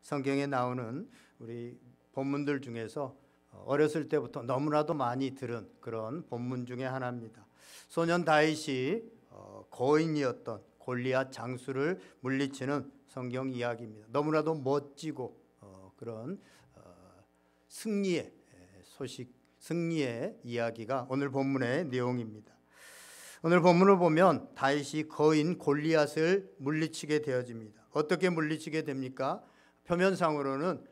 성경에 나오는 우리 본문들 중에서 어렸을 때부터 너무나도 많이 들은 그런 본문 중에 하나입니다. 소년 다윗이 거인이었던 골리앗 장수를 물리치는 성경 이야기입니다. 너무나도 멋지고 그런 승리의 소식, 승리의 이야기가 오늘 본문의 내용입니다. 오늘 본문을 보면 다윗이 거인 골리앗을 물리치게 되어집니다. 어떻게 물리치게 됩니까? 표면상으로는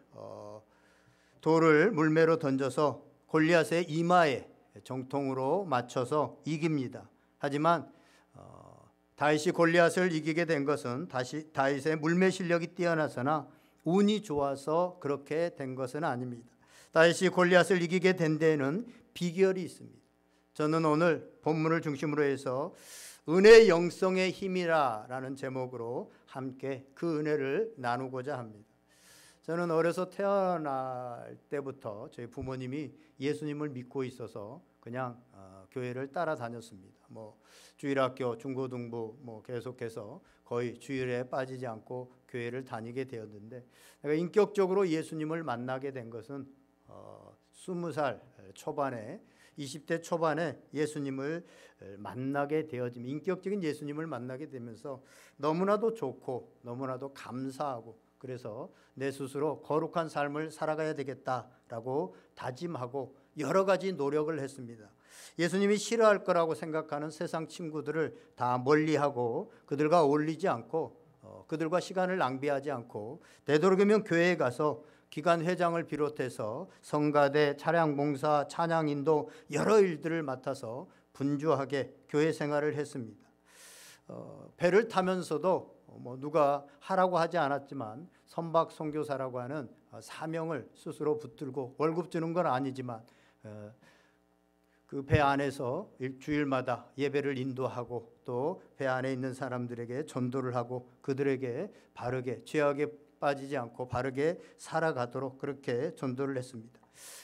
돌을 물매로 던져서 골리앗의 이마에 정통으로 맞춰서 이깁니다. 하지만 다윗이 골리앗을 이기게 된 것은 다윗의 물매 실력이 뛰어나서나 운이 좋아서 그렇게 된 것은 아닙니다. 다윗이 골리앗을 이기게 된 데에는 비결이 있습니다. 저는 오늘 본문을 중심으로 해서 은혜의 영성의 힘이라는 제목으로 함께 그 은혜를 나누고자 합니다. 저는 어려서 태어날 때부터 저희 부모님이 예수님을 믿고 있어서 그냥 교회를 따라다녔습니다. 주일학교, 중고등부 계속해서 거의 주일에 빠지지 않고 교회를 다니게 되었는데, 내가 인격적으로 예수님을 만나게 된 것은 20살 초반에 20대 초반에 예수님을 만나게 되어지면, 인격적인 예수님을 만나게 되면서 너무나도 좋고 너무나도 감사하고, 그래서 내 스스로 거룩한 삶을 살아가야 되겠다라고 다짐하고 여러 가지 노력을 했습니다. 예수님이 싫어할 거라고 생각하는 세상 친구들을 다 멀리하고 그들과 어울리지 않고 그들과 시간을 낭비하지 않고 되도록이면 교회에 가서 기관 회장을 비롯해서 성가대, 차량 봉사, 찬양 인도 여러 일들을 맡아서 분주하게 교회 생활을 했습니다. 배를 타면서도 누가 하라고 하지 않았지만 선박 선교사라고 하는 사명을 스스로 붙들고, 월급 주는 건 아니지만 그 배 안에서 주일마다 예배를 인도하고 또 배 안에 있는 사람들에게 전도를 하고 그들에게 바르게, 죄악에 빠지지 않고 바르게 살아가도록 그렇게 전도를 했습니다.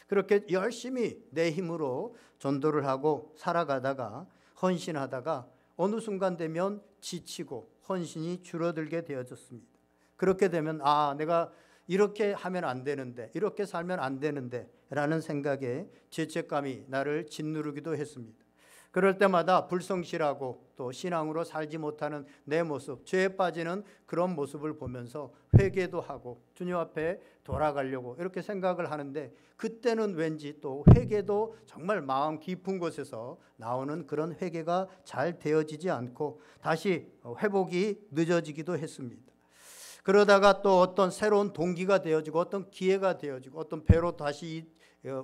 그렇게 열심히 내 힘으로 전도를 하고 살아가다가 헌신하다가 어느 순간 되면 지치고 헌신이 줄어들게 되어졌습니다. 그렇게 되면 내가 이렇게 하면 안 되는데, 이렇게 살면 안 되는데 라는 생각에 죄책감이 나를 짓누르기도 했습니다. 그럴 때마다 불성실하고 또 신앙으로 살지 못하는 내 모습, 죄에 빠지는 그런 모습을 보면서 회개도 하고 주님 앞에 돌아가려고 이렇게 생각을 하는데, 그때는 왠지 또 회개도 정말 마음 깊은 곳에서 나오는 그런 회개가 잘 되어지지 않고 다시 회복이 늦어지기도 했습니다. 그러다가 또 어떤 새로운 동기가 되어지고 어떤 기회가 되어지고 어떤 배로 다시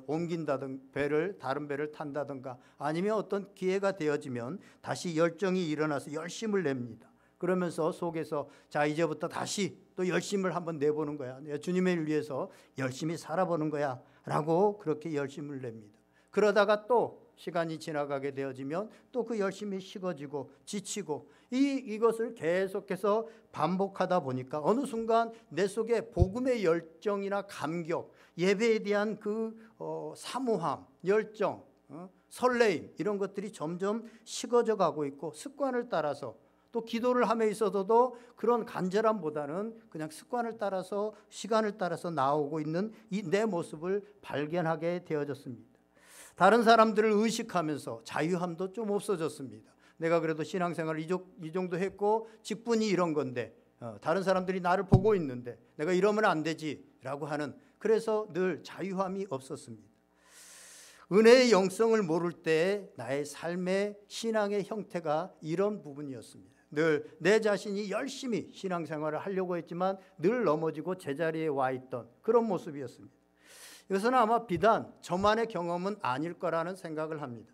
옮긴다든가 다른 배를 탄다든가 아니면 어떤 기회가 되어지면 다시 열정이 일어나서 열심을 냅니다. 그러면서 속에서 자, 이제부터 다시 또 열심을 한번 내보는 거야. 내가 주님의 일 위해서 열심히 살아보는 거야 라고 그렇게 열심을 냅니다. 그러다가 또 시간이 지나가게 되어지면 또 그 열심이 식어지고 지치고 이것을 계속해서 반복하다 보니까 어느 순간 내 속에 복음의 열정이나 감격, 예배에 대한 그 사모함, 열정, 설레임 이런 것들이 점점 식어져 가고 있고, 습관을 따라서 또 기도를 함에 있어서도 그런 간절함보다는 그냥 습관을 따라서 시간을 따라서 나오고 있는 이 내 모습을 발견하게 되어졌습니다. 다른 사람들을 의식하면서 자유함도 좀 없어졌습니다. 내가 그래도 신앙생활을 이 정도 했고 직분이 이런 건데 다른 사람들이 나를 보고 있는데 내가 이러면 안 되지라고 하는, 그래서 늘 자유함이 없었습니다. 은혜의 영성을 모를 때 나의 삶의 신앙의 형태가 이런 부분이었습니다. 늘 내 자신이 열심히 신앙생활을 하려고 했지만 늘 넘어지고 제자리에 와 있던 그런 모습이었습니다. 이것은 아마 비단 저만의 경험은 아닐 거라는 생각을 합니다.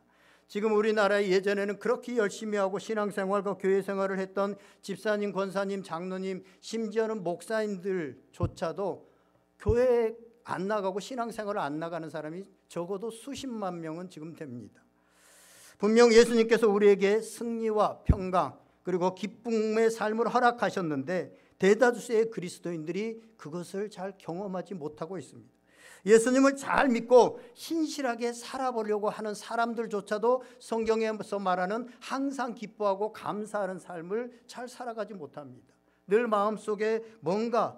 지금 우리나라에 예전에는 그렇게 열심히 하고 신앙생활과 교회생활을 했던 집사님, 권사님, 장로님, 심지어는 목사님들조차도 교회에 안 나가고 신앙생활을 안 나가는 사람이 적어도 수십만 명은 지금 됩니다. 분명 예수님께서 우리에게 승리와 평강 그리고 기쁨의 삶을 허락하셨는데 대다수의 그리스도인들이 그것을 잘 경험하지 못하고 있습니다. 예수님을 잘 믿고 신실하게 살아보려고 하는 사람들조차도 성경에서 말하는 항상 기뻐하고 감사하는 삶을 잘 살아가지 못합니다. 늘 마음속에 뭔가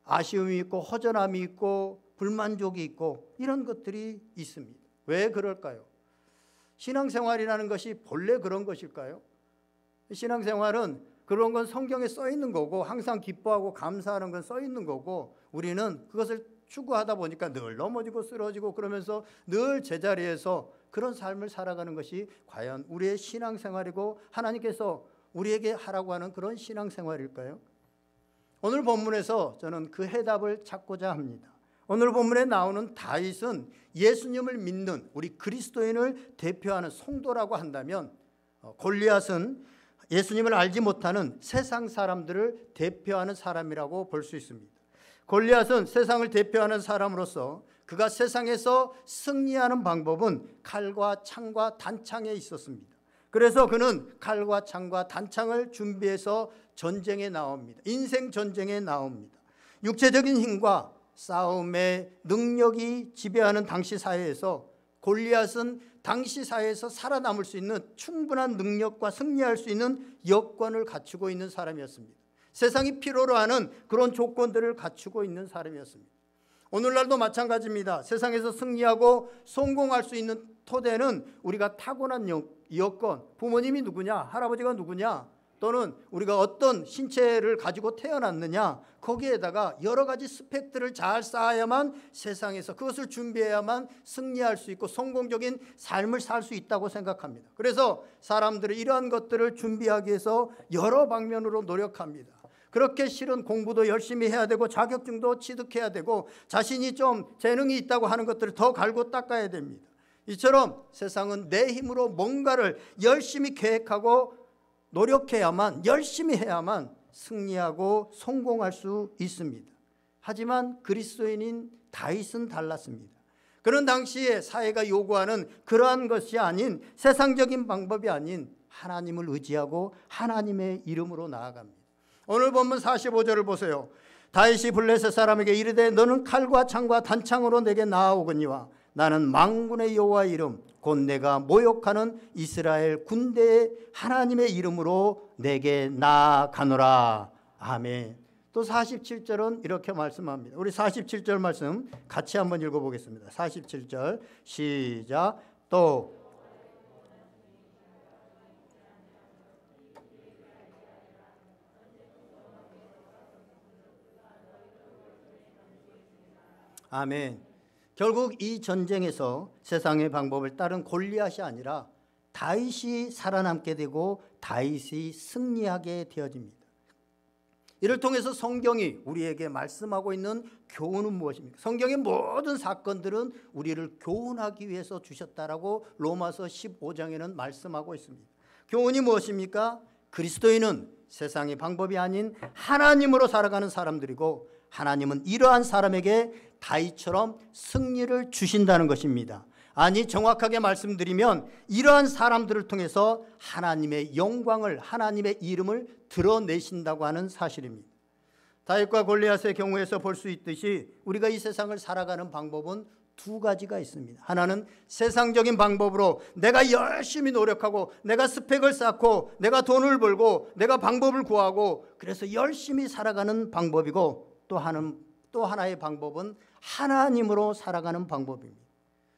아쉬움이 있고 허전함이 있고 불만족이 있고 이런 것들이 있습니다. 왜 그럴까요? 신앙생활이라는 것이 본래 그런 것일까요? 신앙생활은 그런 건 성경에 써 있는 거고 항상 기뻐하고 감사하는 건 써 있는 거고 우리는 그것을 추구하다 보니까 늘 넘어지고 쓰러지고 그러면서 늘 제자리에서 그런 삶을 살아가는 것이 과연 우리의 신앙생활이고 하나님께서 우리에게 하라고 하는 그런 신앙생활일까요? 오늘 본문에서 저는 그 해답을 찾고자 합니다. 오늘 본문에 나오는 다윗은 예수님을 믿는 우리 그리스도인을 대표하는 성도라고 한다면 골리앗은 예수님을 알지 못하는 세상 사람들을 대표하는 사람이라고 볼 수 있습니다. 골리앗은 세상을 대표하는 사람으로서 그가 세상에서 승리하는 방법은 칼과 창과 단창에 있었습니다. 그래서 그는 칼과 창과 단창을 준비해서 전쟁에 나옵니다. 인생 전쟁에 나옵니다. 육체적인 힘과 싸움의 능력이 지배하는 당시 사회에서 골리앗은 당시 사회에서 살아남을 수 있는 충분한 능력과 승리할 수 있는 여건을 갖추고 있는 사람이었습니다. 세상이 필요로 하는 그런 조건들을 갖추고 있는 사람이었습니다. 오늘날도 마찬가지입니다. 세상에서 승리하고 성공할 수 있는 토대는 우리가 타고난 여건, 부모님이 누구냐, 할아버지가 누구냐, 또는 우리가 어떤 신체를 가지고 태어났느냐, 거기에다가 여러 가지 스펙들을 잘 쌓아야만 세상에서 그것을 준비해야만 승리할 수 있고 성공적인 삶을 살 수 있다고 생각합니다. 그래서 사람들이 이러한 것들을 준비하기 위해서 여러 방면으로 노력합니다. 그렇게 실은 공부도 열심히 해야 되고 자격증도 취득해야 되고 자신이 좀 재능이 있다고 하는 것들을 더 갈고 닦아야 됩니다. 이처럼 세상은 내 힘으로 뭔가를 열심히 계획하고 노력해야만, 열심히 해야만 승리하고 성공할 수 있습니다. 하지만 그리스도인인 다윗은 달랐습니다. 그런 당시에 사회가 요구하는 그러한 것이 아닌, 세상적인 방법이 아닌 하나님을 의지하고 하나님의 이름으로 나아갑니다. 오늘 본문 45절을 보세요. 다윗이 블레셋 사람에게 이르되 너는 칼과 창과 단창으로 내게 나아오거니와 나는 만군의 여호와 이름 곧 내가 모욕하는 이스라엘 군대의 하나님의 이름으로 내게 나아가노라. 아멘. 또 47절은 이렇게 말씀합니다. 우리 47절 말씀 같이 한번 읽어보겠습니다. 47절 시작. 또 아멘. 결국 이 전쟁에서 세상의 방법을 따른 골리앗이 아니라 다윗이 살아남게 되고 다윗이 승리하게 되어집니다. 이를 통해서 성경이 우리에게 말씀하고 있는 교훈은 무엇입니까? 성경의 모든 사건들은 우리를 교훈하기 위해서 주셨다라고 로마서 15장에는 말씀하고 있습니다. 교훈이 무엇입니까? 그리스도인은 세상의 방법이 아닌 하나님으로 살아가는 사람들이고 하나님은 이러한 사람에게 다윗처럼 승리를 주신다는 것입니다. 아니, 정확하게 말씀드리면 이러한 사람들을 통해서 하나님의 영광을, 하나님의 이름을 드러내신다고 하는 사실입니다. 다윗과 골리앗의 경우에서 볼 수 있듯이 우리가 이 세상을 살아가는 방법은 두 가지가 있습니다. 하나는 세상적인 방법으로 내가 열심히 노력하고 내가 스펙을 쌓고 내가 돈을 벌고 내가 방법을 구하고 그래서 열심히 살아가는 방법이고, 또 하나의 방법은 하나님으로 살아가는 방법입니다.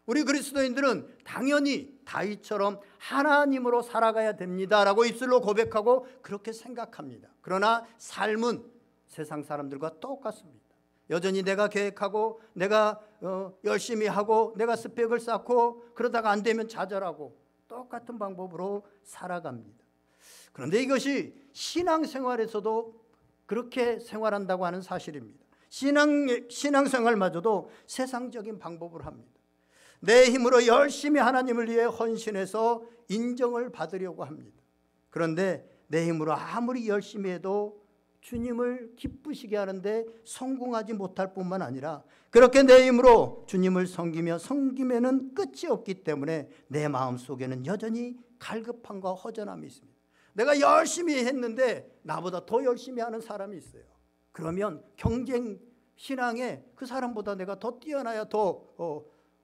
우리 그리스도인들은 당연히 다윗처럼 하나님으로 살아가야 됩니다라고 입술로 고백하고 그렇게 생각합니다. 그러나 삶은 세상 사람들과 똑같습니다. 여전히 내가 계획하고 내가 열심히 하고 내가 스펙을 쌓고 그러다가 안 되면 좌절하고 똑같은 방법으로 살아갑니다. 그런데 이것이 신앙생활에서도 그렇게 생활한다고 하는 사실입니다. 신앙생활마저도 세상적인 방법을 합니다. 내 힘으로 열심히 하나님을 위해 헌신해서 인정을 받으려고 합니다. 그런데 내 힘으로 아무리 열심히 해도 주님을 기쁘시게 하는데 성공하지 못할 뿐만 아니라 그렇게 내 힘으로 주님을 섬기면은 끝이 없기 때문에 내 마음속에는 여전히 갈급함과 허전함이 있습니다. 내가 열심히 했는데 나보다 더 열심히 하는 사람이 있어요. 그러면 경쟁 신앙에 그 사람보다 내가 더 뛰어나야 더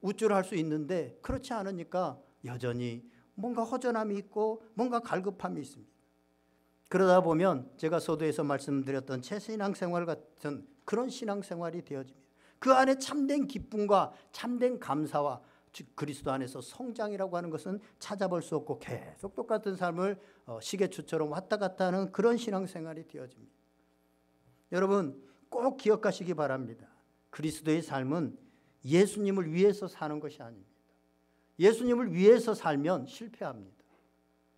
우쭐할 수 있는데 그렇지 않으니까 여전히 뭔가 허전함이 있고 뭔가 갈급함이 있습니다. 그러다 보면 제가 서두에서 말씀드렸던 최신앙생활 같은 그런 신앙생활이 되어집니다. 그 안에 참된 기쁨과 참된 감사와 그리스도 안에서 성장이라고 하는 것은 찾아볼 수 없고 계속 똑같은 삶을 시계추처럼 왔다 갔다 하는 그런 신앙생활이 되어집니다. 여러분 꼭 기억하시기 바랍니다. 그리스도의 삶은 예수님을 위해서 사는 것이 아닙니다. 예수님을 위해서 살면 실패합니다.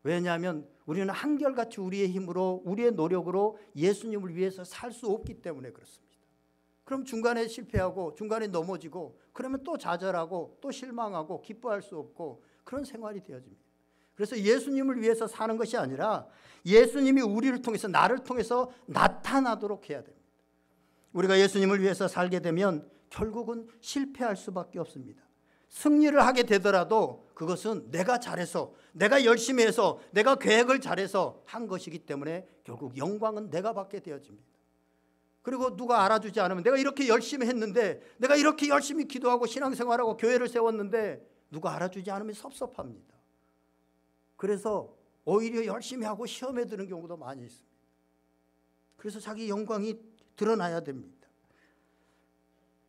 왜냐하면 우리는 한결같이 우리의 힘으로 우리의 노력으로 예수님을 위해서 살 수 없기 때문에 그렇습니다. 그럼 중간에 실패하고 중간에 넘어지고 그러면 또 좌절하고 또 실망하고 기뻐할 수 없고 그런 생활이 되어집니다. 그래서 예수님을 위해서 사는 것이 아니라 예수님이 우리를 통해서 나를 통해서 나타나도록 해야 됩니다. 우리가 예수님을 위해서 살게 되면 결국은 실패할 수밖에 없습니다. 승리를 하게 되더라도 그것은 내가 잘해서 내가 열심히 해서 내가 계획을 잘해서 한 것이기 때문에 결국 영광은 내가 받게 되어집니다. 그리고 누가 알아주지 않으면 내가 이렇게 열심히 했는데 내가 이렇게 열심히 기도하고 신앙생활하고 교회를 세웠는데 누가 알아주지 않으면 섭섭합니다. 그래서 오히려 열심히 하고 시험에 드는 경우도 많이 있습니다. 그래서 자기 영광이 드러나야 됩니다.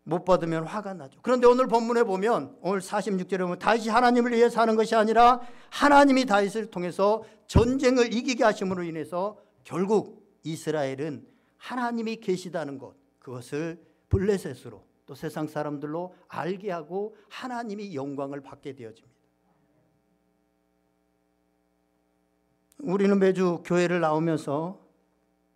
못 받으면 화가 나죠. 그런데 오늘 본문에 보면 오늘 46절에 보면 다윗이 하나님을 위해 사는 것이 아니라 하나님이 다윗을 통해서 전쟁을 이기게 하심으로 인해서 결국 이스라엘은 하나님이 계시다는 것, 그것을 블레셋으로 또 세상 사람들로 알게 하고 하나님이 영광을 받게 되어집니다. 우리는 매주 교회를 나오면서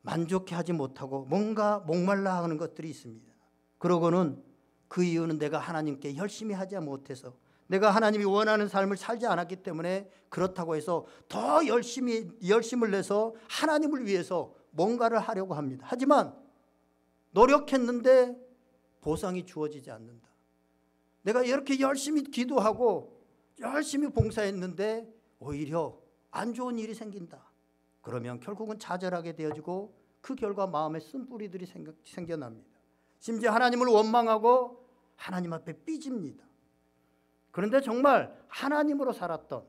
만족해하지 못하고 뭔가 목말라 하는 것들이 있습니다. 그러고는 그 이유는 내가 하나님께 열심히 하지 못해서 내가 하나님이 원하는 삶을 살지 않았기 때문에 그렇다고 해서 더 열심을 내서 하나님을 위해서 뭔가를 하려고 합니다. 하지만 노력했는데 보상이 주어지지 않는다. 내가 이렇게 열심히 기도하고 열심히 봉사했는데 오히려 안 좋은 일이 생긴다. 그러면 결국은 좌절하게 되어지고 그 결과 마음에 쓴뿌리들이 생겨납니다. 심지어 하나님을 원망하고 하나님 앞에 삐집니다. 그런데 정말 하나님으로 살았던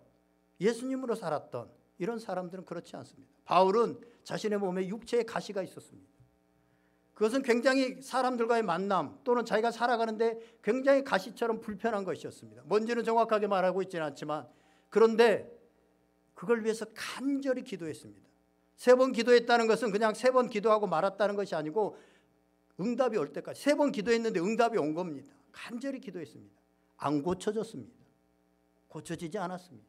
예수님으로 살았던 이런 사람들은 그렇지 않습니다. 바울은 자신의 몸에 육체의 가시가 있었습니다. 그것은 굉장히 사람들과의 만남 또는 자기가 살아가는데 굉장히 가시처럼 불편한 것이었습니다. 뭔지는 정확하게 말하고 있지는 않지만 그런데 그걸 위해서 간절히 기도했습니다. 3번 기도했다는 것은 그냥 3번 기도하고 말았다는 것이 아니고 응답이 올 때까지 3번 기도했는데 응답이 온 겁니다. 간절히 기도했습니다. 안 고쳐졌습니다. 고쳐지지 않았습니다.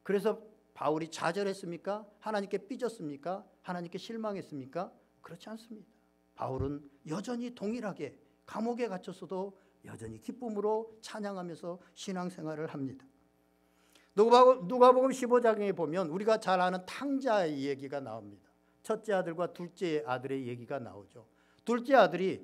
그래서 바울이 좌절했습니까? 하나님께 삐졌습니까? 하나님께 실망했습니까? 그렇지 않습니다. 바울은 여전히 동일하게 감옥에 갇혔어도 여전히 기쁨으로 찬양하면서 신앙생활을 합니다. 누가복음 15장에 보면 우리가 잘 아는 탕자의 얘기가 나옵니다. 첫째 아들과 둘째 아들의 얘기가 나오죠. 둘째 아들이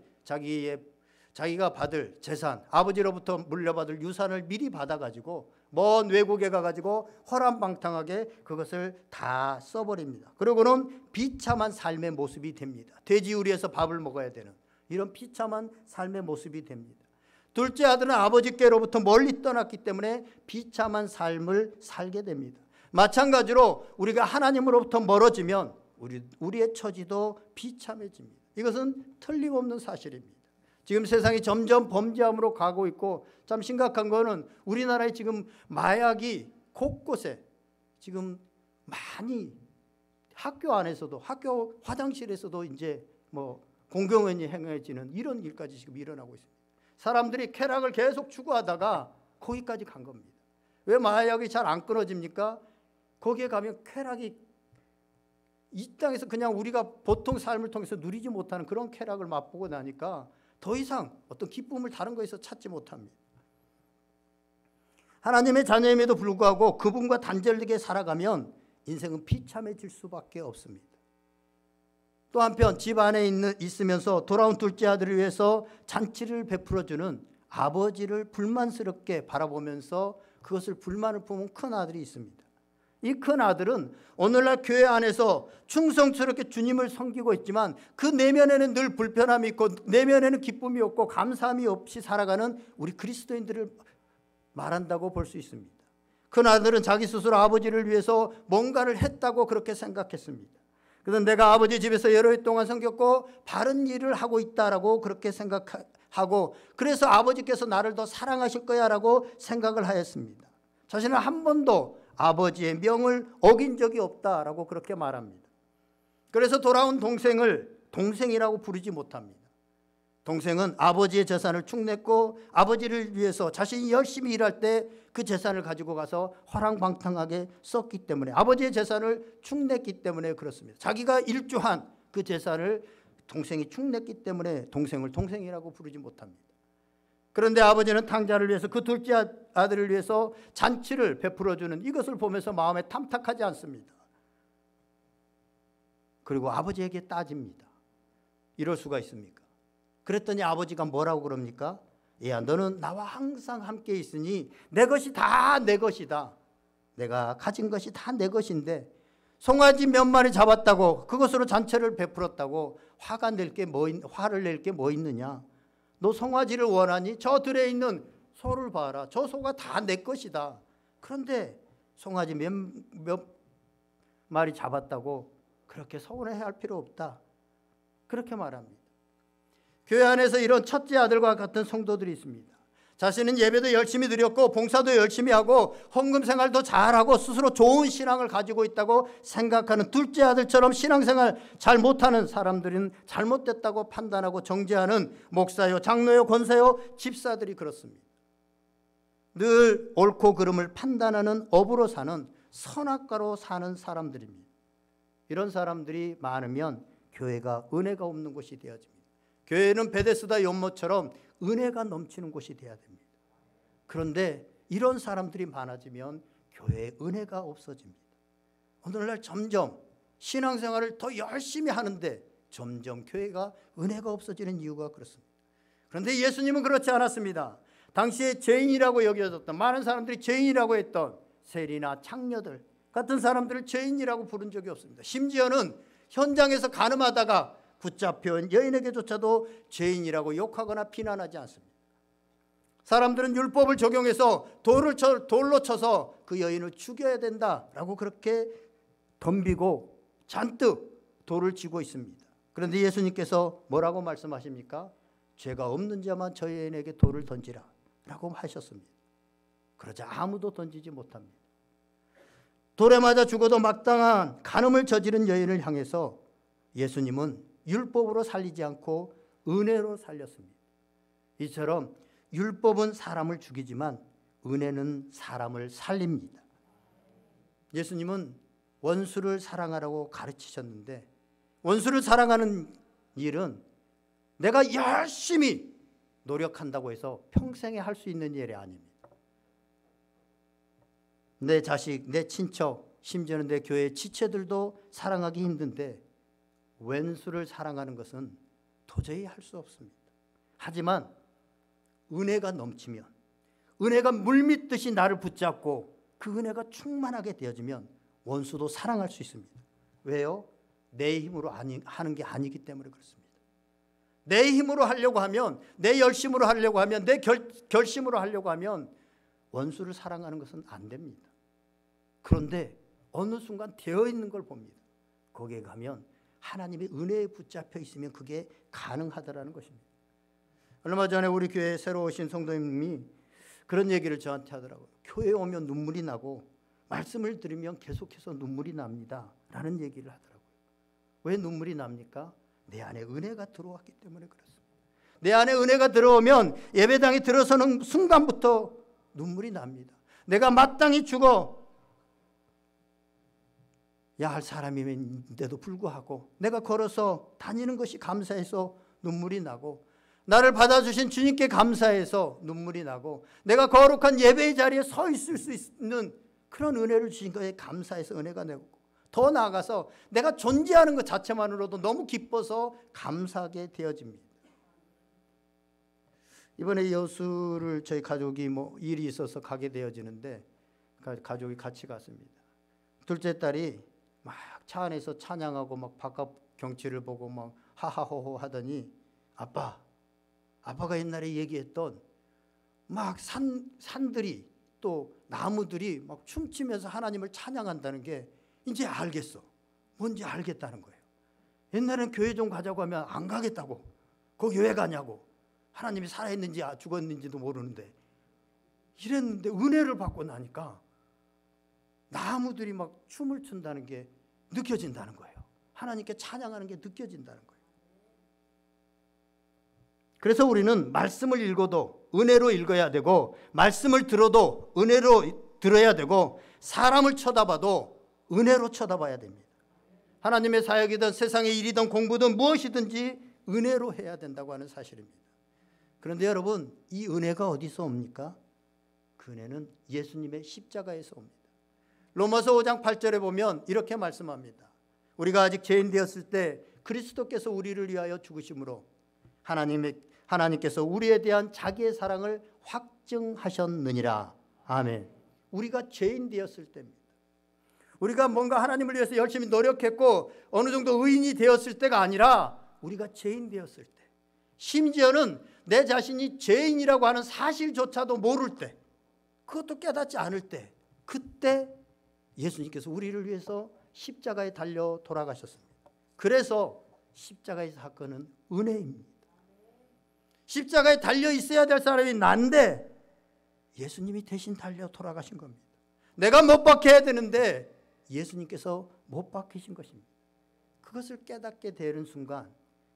자기가 받을 재산, 아버지로부터 물려받을 유산을 미리 받아가지고 먼 외국에 가가지고 허람방탕하게 그것을 다 써버립니다. 그러고는 비참한 삶의 모습이 됩니다. 돼지우리에서 밥을 먹어야 되는 이런 비참한 삶의 모습이 됩니다. 둘째 아들은 아버지께로부터 멀리 떠났기 때문에 비참한 삶을 살게 됩니다. 마찬가지로 우리가 하나님으로부터 멀어지면 우리의 처지도 비참해집니다. 이것은 틀림없는 사실입니다. 지금 세상이 점점 범죄함으로 가고 있고 참 심각한 거는 우리나라에 지금 마약이 곳곳에 지금 많이 학교 안에서도 학교 화장실에서도 이제 공공연히 행해지는 이런 일까지 지금 일어나고 있습니다. 사람들이 쾌락을 계속 추구하다가 거기까지 간 겁니다. 왜 마약이 잘 안 끊어집니까? 거기에 가면 쾌락이 이 땅에서 그냥 우리가 보통 삶을 통해서 누리지 못하는 그런 쾌락을 맛보고 나니까 더 이상 어떤 기쁨을 다른 것에서 찾지 못합니다. 하나님의 자녀임에도 불구하고 그분과 단절되게 살아가면 인생은 비참해질 수밖에 없습니다. 또 한편 집 안에 있으면서 돌아온 둘째 아들을 위해서 잔치를 베풀어주는 아버지를 불만스럽게 바라보면서 그것을 불만을 품은 큰 아들이 있습니다. 이 큰 아들은 오늘날 교회 안에서 충성스럽게 주님을 섬기고 있지만 그 내면에는 늘 불편함이 있고 내면에는 기쁨이 없고 감사함이 없이 살아가는 우리 그리스도인들을 말한다고 볼 수 있습니다. 큰 아들은 자기 스스로 아버지를 위해서 뭔가를 했다고 그렇게 생각했습니다. 그래서 내가 아버지 집에서 여러 해 동안 섬겼고 바른 일을 하고 있다라고 그렇게 생각하고, 그래서 아버지께서 나를 더 사랑하실 거야라고 생각을 하였습니다. 자신은 한 번도 아버지의 명을 어긴 적이 없다라고 그렇게 말합니다. 그래서 돌아온 동생을 동생이라고 부르지 못합니다. 동생은 아버지의 재산을 축냈고 아버지를 위해서 자신이 열심히 일할 때 그 재산을 가지고 가서 허랑방탕하게 썼기 때문에, 아버지의 재산을 축냈기 때문에 그렇습니다. 자기가 일조한 그 재산을 동생이 축냈기 때문에 동생을 동생이라고 부르지 못합니다. 그런데 아버지는 탕자를 위해서, 그 둘째 아들을 위해서 잔치를 베풀어주는 이것을 보면서 마음에 탐탁하지 않습니다. 그리고 아버지에게 따집니다. 이럴 수가 있습니까? 그랬더니 아버지가 뭐라고 그럽니까? 야, 너는 나와 항상 함께 있으니 내 것이 다 내 것이다. 내가 가진 것이 다 내 것인데 송아지 몇 마리 잡았다고 그것으로 잔치를 베풀었다고 화를 낼 게 뭐 있느냐? 너 송아지를 원하니 저 들에 있는 소를 봐라. 저 소가 다 내 것이다. 그런데 송아지 몇 마리 잡았다고 그렇게 서운해할 필요 없다. 그렇게 말합니다. 교회 안에서 이런 첫째 아들과 같은 성도들이 있습니다. 자신은 예배도 열심히 드렸고 봉사도 열심히 하고 헌금 생활도 잘하고 스스로 좋은 신앙을 가지고 있다고 생각하는 둘째 아들처럼 신앙생활 잘 못하는 사람들은 잘못됐다고 판단하고 정죄하는 목사요, 장로요, 권사요, 집사들이 그렇습니다. 늘 옳고 그름을 판단하는 업으로 사는 선악가로 사는 사람들입니다. 이런 사람들이 많으면 교회가 은혜가 없는 곳이 되어집니다. 교회는 베데스다 연못처럼 은혜가 넘치는 곳이 되어야 됩니다. 그런데 이런 사람들이 많아지면 교회에 은혜가 없어집니다. 오늘날 점점 신앙생활을 더 열심히 하는데 점점 교회가 은혜가 없어지는 이유가 그렇습니다. 그런데 예수님은 그렇지 않았습니다. 당시에 죄인이라고 여겨졌던, 많은 사람들이 죄인이라고 했던 세리나 창녀들 같은 사람들을 죄인이라고 부른 적이 없습니다. 심지어는 현장에서 간음하다가 붙잡혀온 여인에게조차도 죄인이라고 욕하거나 비난하지 않습니다. 사람들은 율법을 적용해서 돌로 쳐서 그 여인을 죽여야 된다라고 그렇게 덤비고 잔뜩 돌을 쥐고 있습니다. 그런데 예수님께서 뭐라고 말씀하십니까? 죄가 없는 자만 저 여인에게 돌을 던지라 라고 하셨습니다. 그러자 아무도 던지지 못합니다. 돌에 맞아 죽어도 마땅한 간음을 저지른 여인을 향해서 예수님은 율법으로 살리지 않고 은혜로 살렸습니다. 이처럼 율법은 사람을 죽이지만 은혜는 사람을 살립니다. 예수님은 원수를 사랑하라고 가르치셨는데 원수를 사랑하는 일은 내가 열심히 노력한다고 해서 평생에 할 수 있는 일이 아닙니다. 내 자식, 내 친척, 심지어는 내 교회 지체들도 사랑하기 힘든데 왼수를 사랑하는 것은 도저히 할 수 없습니다. 하지만 은혜가 넘치면, 은혜가 물밀듯이 나를 붙잡고 그 은혜가 충만하게 되어지면 원수도 사랑할 수 있습니다. 왜요? 내 힘으로 하는 게 아니기 때문에 그렇습니다. 내 힘으로 하려고 하면, 내 열심으로 하려고 하면, 내 결심으로 하려고 하면 원수를 사랑하는 것은 안 됩니다. 그런데 어느 순간 되어 있는 걸 봅니다. 거기에 가면 하나님의 은혜에 붙잡혀 있으면 그게 가능하다라는 것입니다. 얼마 전에 우리 교회에 새로 오신 성도님이 그런 얘기를 저한테 하더라고요. 교회에 오면 눈물이 나고 말씀을 들으면 계속해서 눈물이 납니다 라는 얘기를 하더라고요. 왜 눈물이 납니까? 내 안에 은혜가 들어왔기 때문에 그렇습니다. 내 안에 은혜가 들어오면 예배당에 들어서는 순간부터 눈물이 납니다. 내가 마땅히 죽어 야 할 사람임에도 불구하고 내가 걸어서 다니는 것이 감사해서 눈물이 나고, 나를 받아주신 주님께 감사해서 눈물이 나고, 내가 거룩한 예배의 자리에 서 있을 수 있는 그런 은혜를 주신 것에 감사해서 은혜가 되고, 더 나아가서 내가 존재하는 것 자체만으로도 너무 기뻐서 감사하게 되어집니다. 이번에 여수를 저희 가족이 일이 있어서 가게 되어지는데 가족이 같이 갔습니다. 둘째 딸이 막 차 안에서 찬양하고 막 바깥 경치를 보고 막 하하호호 하더니 아빠가 옛날에 얘기했던 막 산들이 또 나무들이 막 춤추면서 하나님을 찬양한다는 게 이제 알겠어. 뭔지 알겠다는 거예요. 옛날에는 교회 좀 가자고 하면 안 가겠다고. 거기 왜 가냐고. 하나님이 살아있는지 죽었는지도 모르는데 이랬는데 은혜를 받고 나니까 나무들이 막 춤을 춘다는 게 느껴진다는 거예요. 하나님께 찬양하는 게 느껴진다는 거예요. 그래서 우리는 말씀을 읽어도 은혜로 읽어야 되고, 말씀을 들어도 은혜로 들어야 되고, 사람을 쳐다봐도 은혜로 쳐다봐야 됩니다. 하나님의 사역이든 세상의 일이든 공부든 무엇이든지 은혜로 해야 된다고 하는 사실입니다. 그런데 여러분, 이 은혜가 어디서 옵니까? 그 은혜는 예수님의 십자가에서 옵니다. 로마서 5장 8절에 보면 이렇게 말씀합니다. 우리가 아직 죄인 되었을 때 그리스도께서 우리를 위하여 죽으심으로 하나님께서 우리에 대한 자기의 사랑을 확증하셨느니라. 아멘. 우리가 죄인 되었을 때입니다. 우리가 뭔가 하나님을 위해서 열심히 노력했고 어느 정도 의인이 되었을 때가 아니라 우리가 죄인 되었을 때, 심지어는 내 자신이 죄인이라고 하는 사실조차도 모를 때, 그것도 깨닫지 않을 때, 그때 예수님께서 우리를 위해서 십자가에 달려 돌아가셨습니다. 그래서 십자가의 사건은 은혜입니다. 십자가에 달려 있어야 될 사람이 난데 예수님이 대신 달려 돌아가신 겁니다. 내가 못 박혀야 되는데 예수님께서 못 박히신 것입니다. 그것을 깨닫게 되는 순간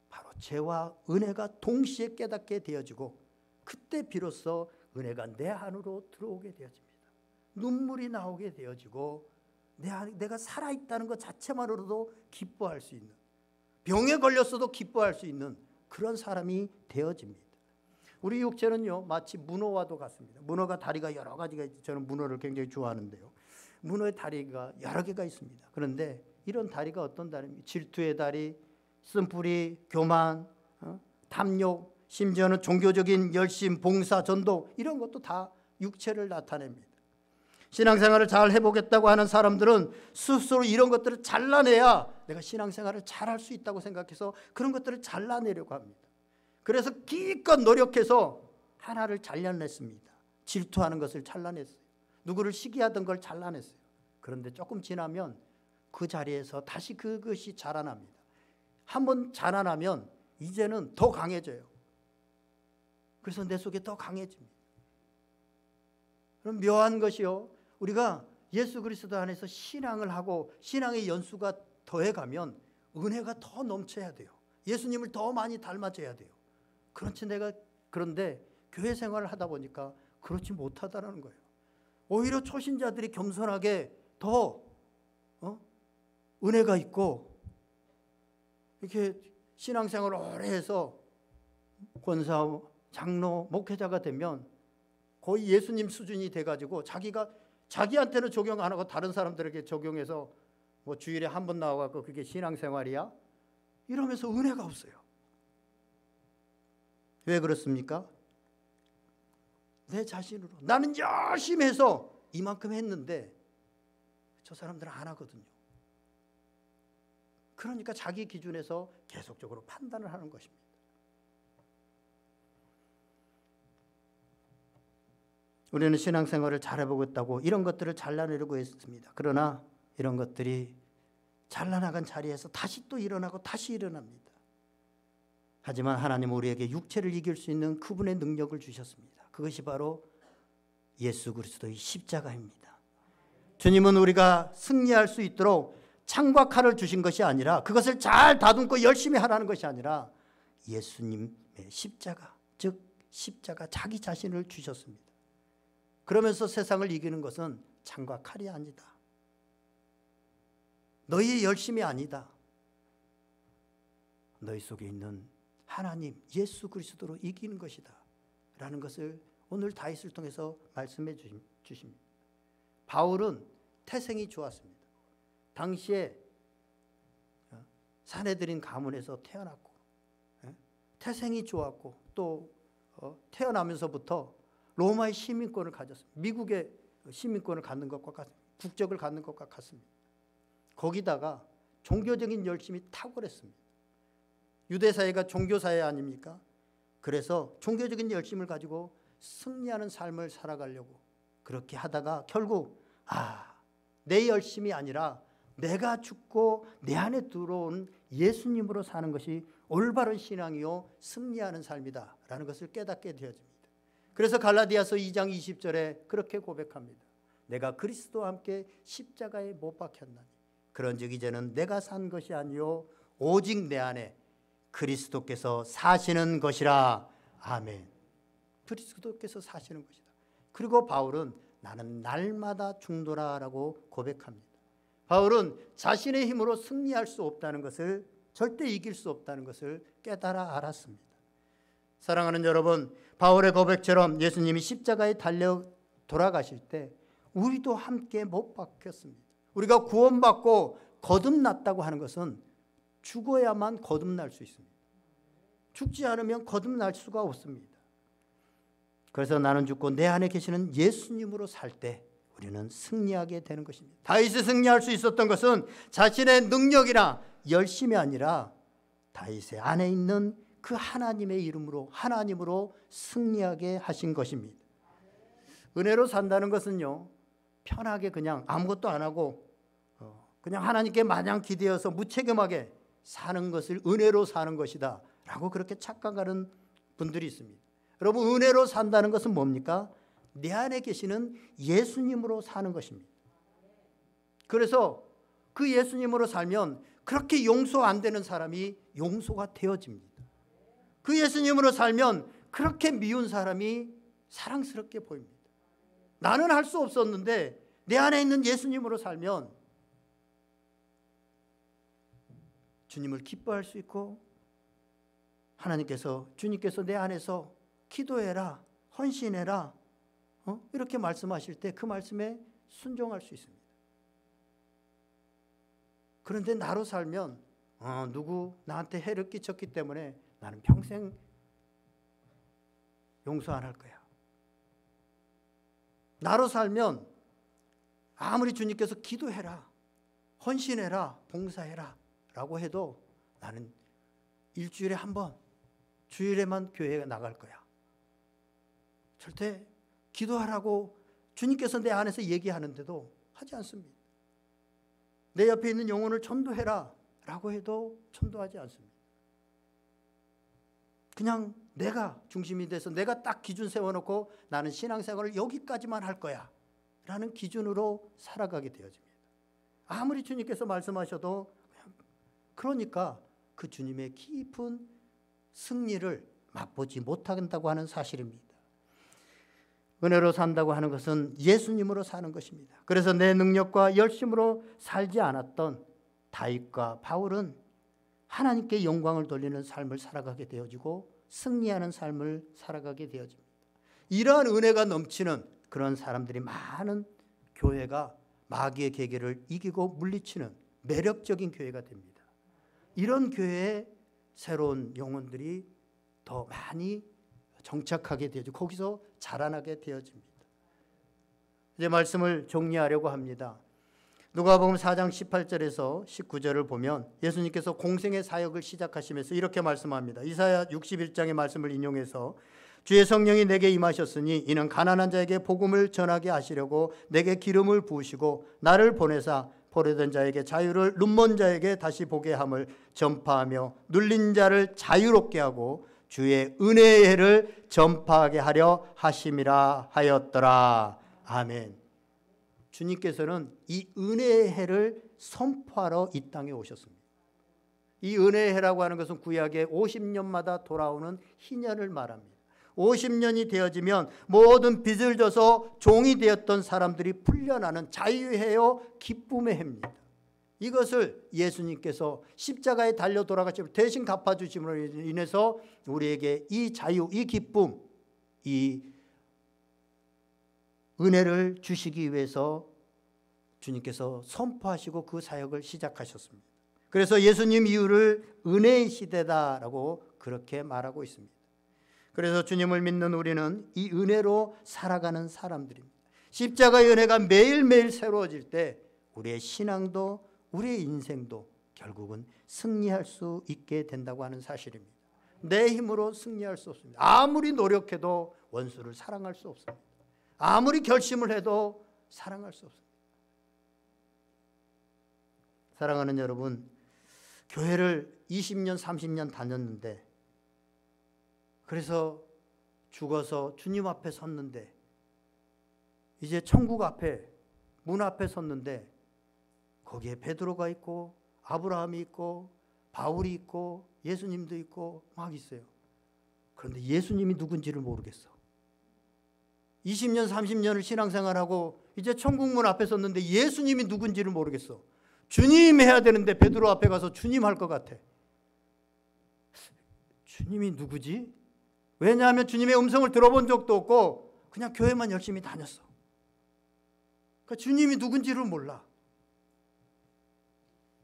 바로 죄와 은혜가 동시에 깨닫게 되어지고, 그때 비로소 은혜가 내 안으로 들어오게 되어집니다. 눈물이 나오게 되어지고 내가 살아있다는 것 자체만으로도 기뻐할 수 있는, 병에 걸렸어도 기뻐할 수 있는 그런 사람이 되어집니다. 우리 육체는요 마치 문어와도 같습니다. 문어가 다리가 여러 가지가 있죠. 저는 문어를 굉장히 좋아하는데요, 문어의 다리가 여러 개가 있습니다. 그런데 이런 다리가 어떤 다리입니까? 질투의 다리, 쓴뿌리, 교만, 탐욕, 심지어는 종교적인 열심, 봉사, 전도, 이런 것도 다 육체를 나타냅니다. 신앙생활을 잘 해보겠다고 하는 사람들은 스스로 이런 것들을 잘라내야 내가 신앙생활을 잘할 수 있다고 생각해서 그런 것들을 잘라내려고 합니다. 그래서 기껏 노력해서 하나를 잘라냈습니다. 질투하는 것을 잘라냈어요. 누구를 시기하던 걸 잘라냈어요. 그런데 조금 지나면 그 자리에서 다시 그것이 자라납니다. 한번 자라나면 이제는 더 강해져요. 그래서 내 속에 더 강해집니다. 그럼 묘한 것이요, 우리가 예수 그리스도 안에서 신앙을 하고 신앙의 연수가 더해가면 은혜가 더 넘쳐야 돼요. 예수님을 더 많이 닮아져야 돼요. 그런데 교회 생활을 하다 보니까 그렇지 못하다는 거예요. 오히려 초신자들이 겸손하게 더 은혜가 있고, 이렇게 신앙생활을 오래 해서 권사, 장로, 목회자가 되면 거의 예수님 수준이 돼가지고 자기한테는 적용 안 하고 다른 사람들에게 적용해서 뭐 주일에 한 번 나와갖고 그게 신앙생활이야? 이러면서 은혜가 없어요. 왜 그렇습니까? 내 자신으로 나는 열심히 해서 이만큼 했는데 저 사람들은 안 하거든요. 그러니까 자기 기준에서 계속적으로 판단을 하는 것입니다. 우리는 신앙생활을 잘해보겠다고 이런 것들을 잘라내려고 했습니다. 그러나 이런 것들이 잘라나간 자리에서 다시 또 일어나고 다시 일어납니다. 하지만 하나님은 우리에게 육체를 이길 수 있는 그분의 능력을 주셨습니다. 그것이 바로 예수 그리스도의 십자가입니다. 주님은 우리가 승리할 수 있도록 창과 칼을 주신 것이 아니라, 그것을 잘 다듬고 열심히 하라는 것이 아니라 예수님의 십자가, 즉 십자가 자기 자신을 주셨습니다. 그러면서 세상을 이기는 것은 창과 칼이 아니다. 너희의 열심이 아니다. 너희 속에 있는 하나님 예수 그리스도로 이기는 것이다 라는 것을 오늘 다윗을 통해서 말씀해 주십니다. 바울은 태생이 좋았습니다. 당시에 사내들인 가문에서 태어났고, 태생이 좋았고, 또 태어나면서부터 로마의 시민권을 가졌습니다. 미국의 시민권을 갖는 것과 같습니다. 국적을 갖는 것과 같습니다. 거기다가 종교적인 열심이 탁월했습니다. 유대사회가 종교사회 아닙니까? 그래서 종교적인 열심을 가지고 승리하는 삶을 살아가려고 그렇게 하다가 결국 내 열심이 아니라 내가 죽고 내 안에 들어온 예수님으로 사는 것이 올바른 신앙이요 승리하는 삶이다 라는 것을 깨닫게 되어집니다. 그래서 갈라디아서 2장 20절에 그렇게 고백합니다. 내가 그리스도와 함께 십자가에 못 박혔나니 그런즉 이제는 내가 산 것이 아니요 오직 내 안에 그리스도께서 사시는 것이라. 아멘. 그리스도께서 사시는 것이다. 그리고 바울은 나는 날마다 중도라라고 고백합니다. 바울은 자신의 힘으로 승리할 수 없다는 것을, 절대 이길 수 없다는 것을 깨달아 알았습니다. 사랑하는 여러분, 바울의 고백처럼 예수님이 십자가에 달려 돌아가실 때 우리도 함께 못 박혔습니다. 우리가 구원받고 거듭났다고 하는 것은 죽어야만 거듭날 수 있습니다. 죽지 않으면 거듭날 수가 없습니다. 그래서 나는 죽고 내 안에 계시는 예수님으로 살 때 우리는 승리하게 되는 것입니다. 다윗이 승리할 수 있었던 것은 자신의 능력이나 열심이 아니라 다윗의 안에 있는 그 하나님의 이름으로, 하나님으로 승리하게 하신 것입니다. 은혜로 산다는 것은요, 편하게 그냥 아무것도 안 하고 그냥 하나님께 마냥 기대어서 무책임하게 사는 것을 은혜로 사는 것이다 라고 그렇게 착각하는 분들이 있습니다. 여러분, 은혜로 산다는 것은 뭡니까? 내 안에 계시는 예수님으로 사는 것입니다. 그래서 그 예수님으로 살면 그렇게 용서 안 되는 사람이 용서가 되어집니다. 그 예수님으로 살면 그렇게 미운 사람이 사랑스럽게 보입니다. 나는 할 수 없었는데 내 안에 있는 예수님으로 살면 주님을 기뻐할 수 있고, 주님께서 내 안에서 기도해라, 헌신해라, 이렇게 말씀하실 때 그 말씀에 순종할 수 있습니다. 그런데 나로 살면 누구 나한테 해를 끼쳤기 때문에 나는 평생 용서 안 할 거야. 나로 살면 아무리 주님께서 기도해라, 헌신해라, 봉사해라 라고 해도 나는 일주일에 한 번, 주일에만 교회에 나갈 거야. 절대 기도하라고 주님께서 내 안에서 얘기하는데도 하지 않습니다. 내 옆에 있는 영혼을 전도해라 라고 해도 전도하지 않습니다. 그냥 내가 중심이 돼서 내가 딱 기준 세워놓고 나는 신앙생활을 여기까지만 할 거야 라는 기준으로 살아가게 되어집니다. 아무리 주님께서 말씀하셔도 그러니까 그 주님의 깊은 승리를 맛보지 못한다고 하는 사실입니다. 은혜로 산다고 하는 것은 예수님으로 사는 것입니다. 그래서 내 능력과 열심으로 살지 않았던 다윗과 바울은 하나님께 영광을 돌리는 삶을 살아가게 되어지고 승리하는 삶을 살아가게 되어집니다. 이러한 은혜가 넘치는 그런 사람들이 많은 교회가 마귀의 계계를 이기고 물리치는 매력적인 교회가 됩니다. 이런 교회에 새로운 영혼들이 더 많이 정착하게 되어지고 거기서 자라나게 되어집니다. 이제 말씀을 정리하려고 합니다. 누가복음 4장 18절에서 19절을 보면 예수님께서 공생의 사역을 시작하시면서 이렇게 말씀합니다. 이사야 61장의 말씀을 인용해서 주의 성령이 내게 임하셨으니 이는 가난한 자에게 복음을 전하게 하시려고 내게 기름을 부으시고 나를 보내사 포로된 자에게 자유를, 눈먼 자에게 다시 보게 함을 전파하며 눌린 자를 자유롭게 하고 주의 은혜의 해를 전파하게 하려 하심이라 하였더라. 아멘. 주님께서는 이 은혜의 해를 선포하러 이 땅에 오셨습니다. 이 은혜의 해라고 하는 것은 구약에 50년마다 돌아오는 희년을 말합니다. 50년이 되어지면 모든 빚을 져서 종이 되었던 사람들이 풀려나는 자유의 해요 기쁨의 해입니다. 이것을 예수님께서 십자가에 달려 돌아가시고 대신 갚아주심으로 인해서 우리에게 이 자유, 이 기쁨, 이 은혜를 주시기 위해서 주님께서 선포하시고 그 사역을 시작하셨습니다. 그래서 예수님 이후를 은혜의 시대다라고 그렇게 말하고 있습니다. 그래서 주님을 믿는 우리는 이 은혜로 살아가는 사람들입니다. 십자가의 은혜가 매일매일 새로워질 때 우리의 신앙도 우리의 인생도 결국은 승리할 수 있게 된다고 하는 사실입니다. 내 힘으로 승리할 수 없습니다. 아무리 노력해도 원수를 사랑할 수 없습니다. 아무리 결심을 해도 사랑할 수 없습니다. 사랑하는 여러분, 교회를 20년 30년 다녔는데, 그래서 죽어서 주님 앞에 섰는데, 이제 천국 앞에 문 앞에 섰는데, 거기에 베드로가 있고 아브라함이 있고 바울이 있고 예수님도 있고 막 있어요. 그런데 예수님이 누군지를 모르겠어. 20년 30년을 신앙생활하고 이제 천국문 앞에 섰는데 예수님이 누군지를 모르겠어. 주님 해야 되는데 베드로 앞에 가서 주님 할 것 같아. 주님이 누구지? 왜냐하면 주님의 음성을 들어본 적도 없고 그냥 교회만 열심히 다녔어. 그러니까 주님이 누군지를 몰라.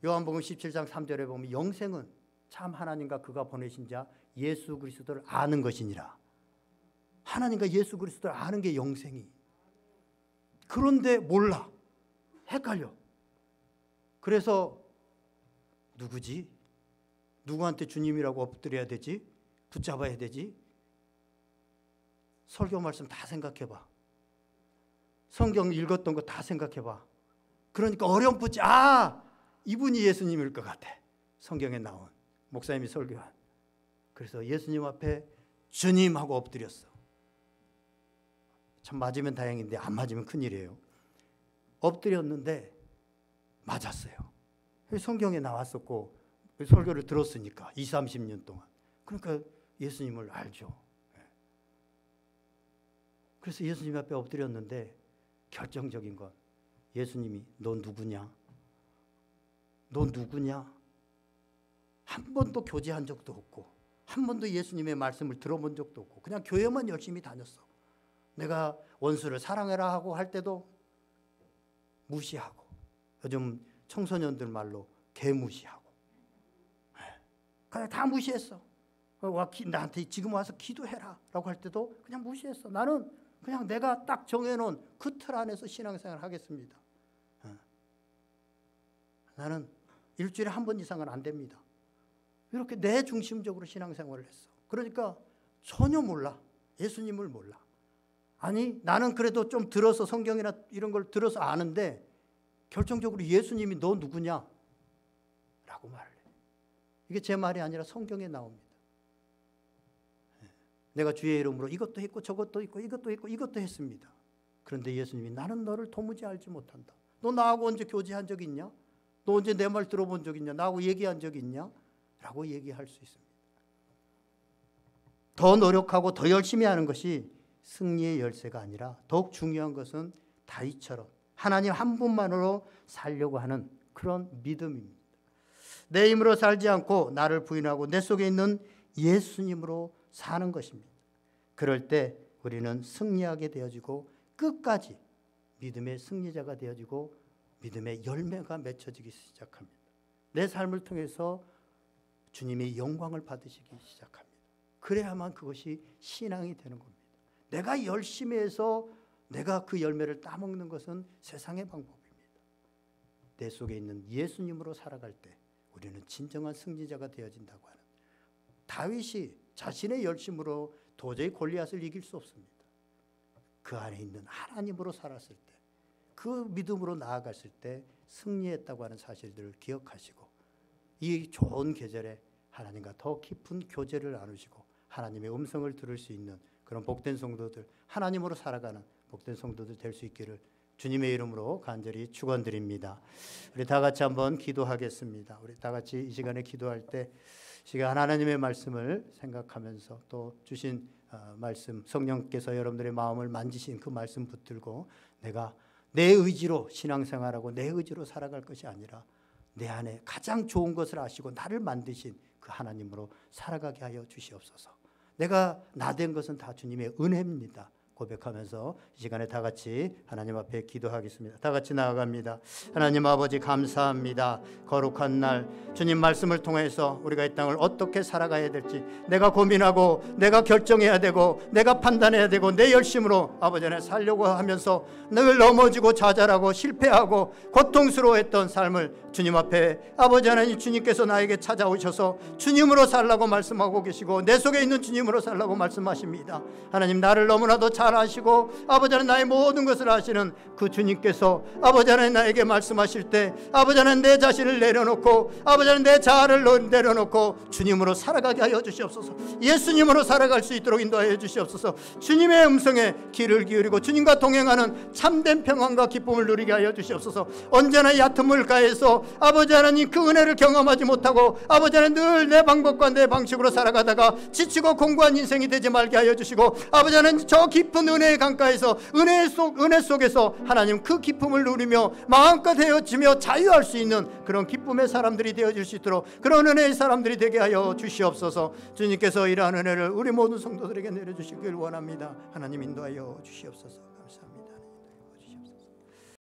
요한복음 17장 3절에 보면 영생은 참 하나님과 그가 보내신 자 예수 그리스도를 아는 것이니라. 하나님과 예수 그리스도를 아는 게 영생이. 그런데 몰라. 헷갈려. 그래서 누구지? 누구한테 주님이라고 엎드려야 되지? 붙잡아야 되지? 설교 말씀 다 생각해봐. 성경 읽었던 거 다 생각해봐. 그러니까 어렴풋이 이분이 예수님일 것 같아. 성경에 나온 목사님이 설교한. 그래서 예수님 앞에 주님 하고 엎드렸어. 참 맞으면 다행인데 안 맞으면 큰일이에요. 엎드렸는데 맞았어요. 성경에 나왔었고 설교를 들었으니까 20, 30년 동안. 그러니까 예수님을 알죠. 그래서 예수님 앞에 엎드렸는데 결정적인 건 예수님이 너 누구냐? 너 누구냐? 한 번도 교제한 적도 없고 한 번도 예수님의 말씀을 들어본 적도 없고 그냥 교회만 열심히 다녔어. 내가 원수를 사랑해라 하고 할 때도 무시하고, 요즘 청소년들 말로 개무시하고, 그냥 다 무시했어. 나한테 지금 와서 기도해라 라고 할 때도 그냥 무시했어. 나는 그냥 내가 딱 정해놓은 그 틀 안에서 신앙생활을 하겠습니다. 나는 일주일에 한 번 이상은 안 됩니다. 이렇게 내 중심적으로 신앙생활을 했어. 그러니까 전혀 몰라. 예수님을 몰라. 아니 나는 그래도 좀 들어서 성경이나 이런 걸 들어서 아는데 결정적으로 예수님이 너 누구냐? 라고 말을 해. 이게 제 말이 아니라 성경에 나옵니다. 내가 주의 이름으로 이것도 했고 저것도 있고 이것도 했고 이것도 했습니다. 그런데 예수님이 나는 너를 도무지 알지 못한다. 너 나하고 언제 교제한 적 있냐? 너 언제 내 말 들어본 적 있냐? 나하고 얘기한 적 있냐? 라고 얘기할 수 있습니다. 더 노력하고 더 열심히 하는 것이 승리의 열쇠가 아니라 더욱 중요한 것은 다윗처럼 하나님 한 분만으로 살려고 하는 그런 믿음입니다. 내 힘으로 살지 않고 나를 부인하고 내 속에 있는 예수님으로 사는 것입니다. 그럴 때 우리는 승리하게 되어지고 끝까지 믿음의 승리자가 되어지고 믿음의 열매가 맺혀지기 시작합니다. 내 삶을 통해서 주님의 영광을 받으시기 시작합니다. 그래야만 그것이 신앙이 되는 겁니다. 내가 열심히 해서 내가 그 열매를 따먹는 것은 세상의 방법입니다. 내 속에 있는 예수님으로 살아갈 때 우리는 진정한 승리자가 되어진다고 하는, 다윗이 자신의 열심으로 도저히 골리앗을 이길 수 없습니다. 그 안에 있는 하나님으로 살았을 때, 그 믿음으로 나아갔을 때 승리했다고 하는 사실들을 기억하시고 이 좋은 계절에 하나님과 더 깊은 교제를 나누시고 하나님의 음성을 들을 수 있는 그런 복된 성도들, 하나님으로 살아가는 복된 성도들 될 수 있기를 주님의 이름으로 간절히 축원드립니다. 우리 다 같이 한번 기도하겠습니다. 우리 다 같이 이 시간에 기도할 때 시간 하나님의 말씀을 생각하면서 또 주신 말씀, 성령께서 여러분들의 마음을 만지신 그 말씀 붙들고 내가 내 의지로 신앙생활하고 내 의지로 살아갈 것이 아니라 내 안에 가장 좋은 것을 아시고 나를 만드신 그 하나님으로 살아가게 하여 주시옵소서. 내가 나된 것은 다 주님의 은혜입니다. 고백하면서 이 시간에 다 같이 하나님 앞에 기도하겠습니다. 다 같이 나아갑니다. 하나님 아버지 감사합니다. 거룩한 날 주님 말씀을 통해서 우리가 이 땅을 어떻게 살아가야 될지 내가 고민하고 내가 결정해야 되고 내가 판단해야 되고 내 열심으로 아버지 안에 살려고 하면서 늘 넘어지고 좌절하고 실패하고 고통스러워했던 삶을 주님 앞에 아버지 하나님 주님께서 나에게 찾아오셔서 주님으로 살라고 말씀하고 계시고 내 속에 있는 주님으로 살라고 말씀하십니다. 하나님 나를 너무나도 잘 잘 아시고 아버지 하나님 나의 모든 것을 아시는 그 주님께서 아버지 하나님 나에게 말씀하실 때 아버지 하나님 내 자신을 내려놓고 아버지 하나님 내 자아를 내려놓고 주님으로 살아가게 하여 주시옵소서. 예수님으로 살아갈 수 있도록 인도하여 주시옵소서. 주님의 음성에 귀를 기울이고 주님과 동행하는 참된 평안과 기쁨을 누리게 하여 주시옵소서. 언제나 얕은 물가에서 아버지 하나님 그 은혜를 경험하지 못하고 아버지 하나님 늘 내 방법과 내 방식으로 살아가다가 지치고 공고한 인생이 되지 말게 하여 주시고 아버지 하나님 저 깊은 은혜의 강가에서 은혜 속에서 하나님 그 기쁨을 누리며 마음껏 헤어지며 자유할 수 있는 그런 기쁨의 사람들이 되어질 수 있도록 그런 은혜의 사람들이 되게 하여 주시옵소서. 주님께서 이러한 은혜를 우리 모든 성도들에게 내려주시길 원합니다. 하나님 인도하여 주시옵소서.